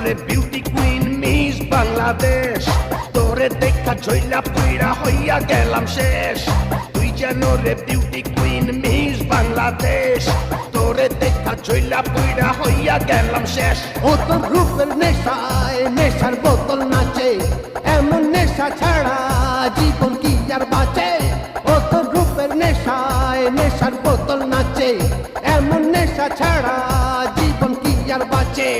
রে beauty queen miss Bangladesh, তোরে দেখা ঝইলা পুইরা হইয়া গেলাম শেষ। তুই যেন রে বিউটি কুইন মিস বাংলাদেশ, তোরে দেখা ঝইলা পুইরা হইয়া গেলাম শেষ। ও তোর রূপের নেশায় নেশার বোতল নাচে, এমন নেশা ছাড়া জীবন কি আর বাঁচে। ও তোর রূপের নেশায় নেশার বোতল নাচে, এমন নেশা ছাড়া জীবন কি আর বাঁচে।